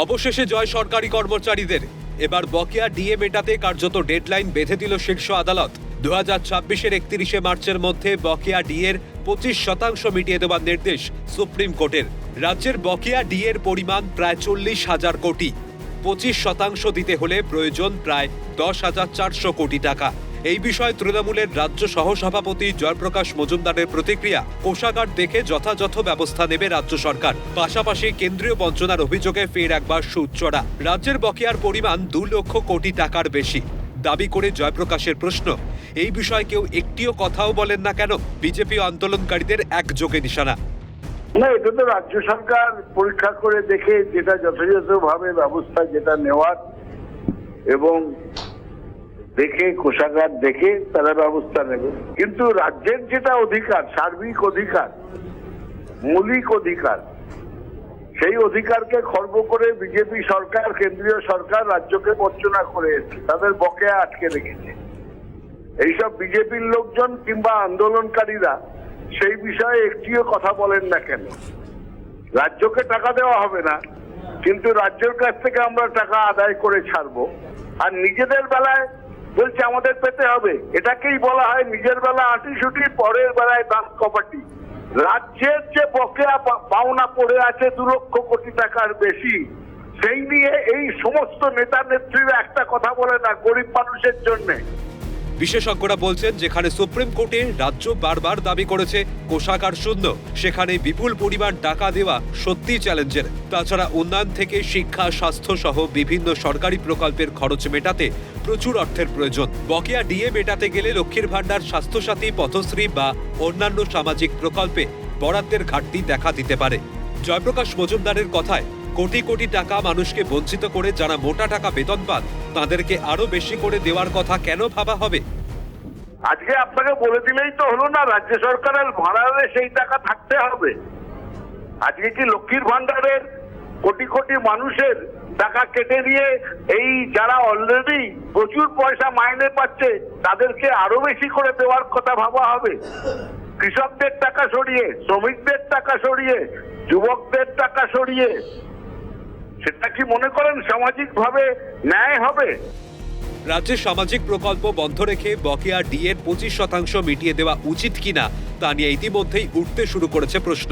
অবশেষে জয় সরকারি কর্মচারীদের। এবার বকেয়া ডিএ মেটাতে কার্যত ডেডলাইন বেঁধে দিল শীর্ষ আদালত। 2026-এর 31শে মার্চের মধ্যে বকেয়া ডিএর 25% মিটিয়ে দেওয়ার নির্দেশ সুপ্রিম কোর্টের। রাজ্যের বকেয়া ডিএর পরিমাণ প্রায় 40,000 কোটি। 25% দিতে হলে প্রয়োজন প্রায় 10,400 কোটি টাকা। এই বিষয়ে তৃণমূলের রাজ্য সহসভাপতি জয়প্রকাশ মজুমদারের প্রতিক্রিয়া, কোষাগার দেখে যথাযথ ব্যবস্থা নেবে রাজ্য সরকার। পাশাপাশি কেন্দ্রীয় বঞ্চনার অভিযোগে ফের একবার সুদ চড়া। রাজ্যের বকেয়ার পরিমাণ 2 লক্ষ কোটি টাকার বেশি দাবি করে জয়প্রকাশের প্রশ্ন, এই বিষয়ে কেউ একটিও কথাও বলেন না কেন? বিজেপি আন্দোলনকারীদের একযোগে নিশানা। না, এটা তো রাজ্য সরকার পরীক্ষা করে দেখে যেটা যথাযথভাবে ব্যবস্থা যেটা নেওয়ার এবং দেখে কোষাগার দেখে তারা ব্যবস্থা নেবে। কিন্তু রাজ্যের যেটা অধিকার, সার্বিক অধিকার, মৌলিক অধিকার, সেই অধিকারকে খর্ব করে বিজেপি সরকার, কেন্দ্রীয় সরকার রাজ্যকে বঞ্চনা করে এসেছে, তাদের বকেয়া আটকে রেখেছে। এইসব বিজেপির লোকজন কিংবা আন্দোলনকারীরা সেই বিষয়ে একটিও কথা বলেন না কেন? রাজ্যকে টাকা দেওয়া হবে না, কিন্তু রাজ্যের কাছ থেকে আমরা টাকা আদায় করে ছাড়বো, আর নিজেদের বেলায় বলছে আমাদের পেতে হবে। এটাকেই বলা হয় নিজের বেলা আঁটিসুটি, পরের বেলায় দাঁত কপাটি। রাজ্যের যে বকেয়া পাওনা পড়ে আছে 2 লক্ষ কোটি টাকার বেশি, সেই নিয়ে এই সমস্ত নেতা নেত্রীরা একটা কথা বলে না গরিব মানুষের জন্য। বিশেষজ্ঞরা বলছেন, যেখানে সুপ্রিম কোর্টে রাজ্য বারবার দাবি করেছে কোষাগার শূন্য, সেখানে বিপুল পরিমাণ টাকা দেওয়া সত্যিই চ্যালেঞ্জের। তাছাড়া উন্নয়ন থেকে শিক্ষা, স্বাস্থ্য সহ বিভিন্ন সরকারি প্রকল্পের খরচ মেটাতে প্রচুর অর্থের প্রয়োজন। বকেয়া ডিএ মেটাতে গেলে লক্ষ্মীর ভাণ্ডার, স্বাস্থ্যসাথী, পথশ্রী বা অন্যান্য সামাজিক প্রকল্পে বরাদ্দের ঘাটতি দেখা দিতে পারে। জয়প্রকাশ মজুমদারের কথায়, কোটি কোটি টাকা মানুষকে বঞ্চিত করে যারা মোটা টাকা বেতন পান তাদেরকে আরো বেশি করে দেওয়ার কথা কেন ভাবা হবে? আজকে আপনাকে বলে দিলেই তো হলো না, রাজ্য সরকারের ভাড়ারে সেই টাকা থাকতে হবে। আজকে কি লক্ষ্মীর ভাণ্ডারের কোটি কোটি মানুষের টাকা কেটে দিয়ে এই যারা অলরেডি প্রচুর পয়সা মাইনে পাচ্ছে তাদেরকে আরো বেশি করে দেওয়ার কথা ভাবা হবে? কৃষকদের টাকা সরিয়ে, শ্রমিকদের টাকা সরিয়ে, যুবকদের টাকা সরিয়ে, সেটা কি মনে করেন সামাজিকভাবে ন্যায় হবে? রাজ্যের সামাজিক প্রকল্প বন্ধ রেখে বকেয়া ডিএর 25% মিটিয়ে দেওয়া উচিত কিনা তা নিয়ে ইতিমধ্যেই উঠতে শুরু করেছে প্রশ্ন।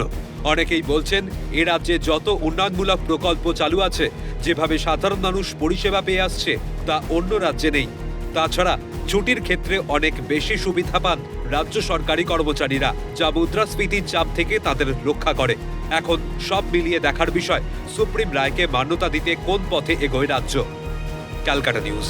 অনেকেই বলছেন, এ রাজ্যে যত উন্নয়নমূলক প্রকল্প চালু আছে, যেভাবে সাধারণ মানুষ পরিষেবা পেয়ে আসছে তা অন্য রাজ্যে নেই। তাছাড়া ছুটির ক্ষেত্রে অনেক বেশি সুবিধা পান রাজ্য সরকারি কর্মচারীরা, যা মুদ্রাস্ফীতির চাপ থেকে তাদের রক্ষা করে। এখন সব মিলিয়ে দেখার বিষয়, সুপ্রিম রায়কে মান্যতা দিতে কোন পথে এগোয় রাজ্য। ক্যালকাটা নিউজ।